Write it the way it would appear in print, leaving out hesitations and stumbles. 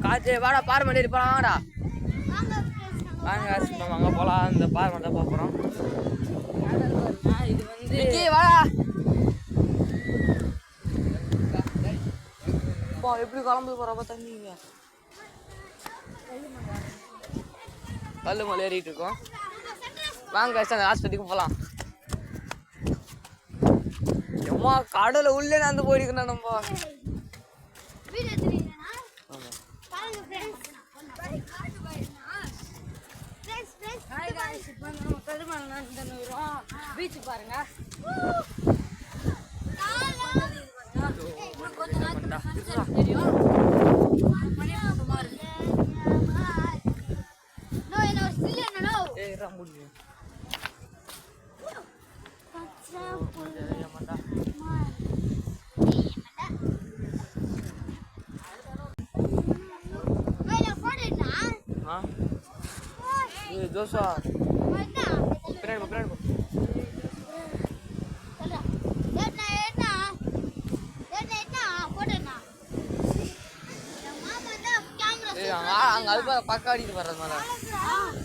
காய்ச்சி வாடா பாறை மலை ஏறி போகலாம் வாடா வாங்க நம்ம அங்கே போகலாம் இந்த பாறை மலை தான் போகிறோம் இது வந்து வாடா எப்படி கிளம்பு போகிறப்ப தண்ணிங்க கல் மலை ஏறிட்டு இருக்கோம் வாங்க அந்த ஆஸ்பத்திரிக்கு போகலாம் எம்மா கடலை உள்ளே நடந்து போயிருக்கேன் நம்ம பீச் பாருங்க ஜோசா பின்னாடி பின்னாடி அங்கே அது பக்கம் ஆடிட்டு வர்றது மேலே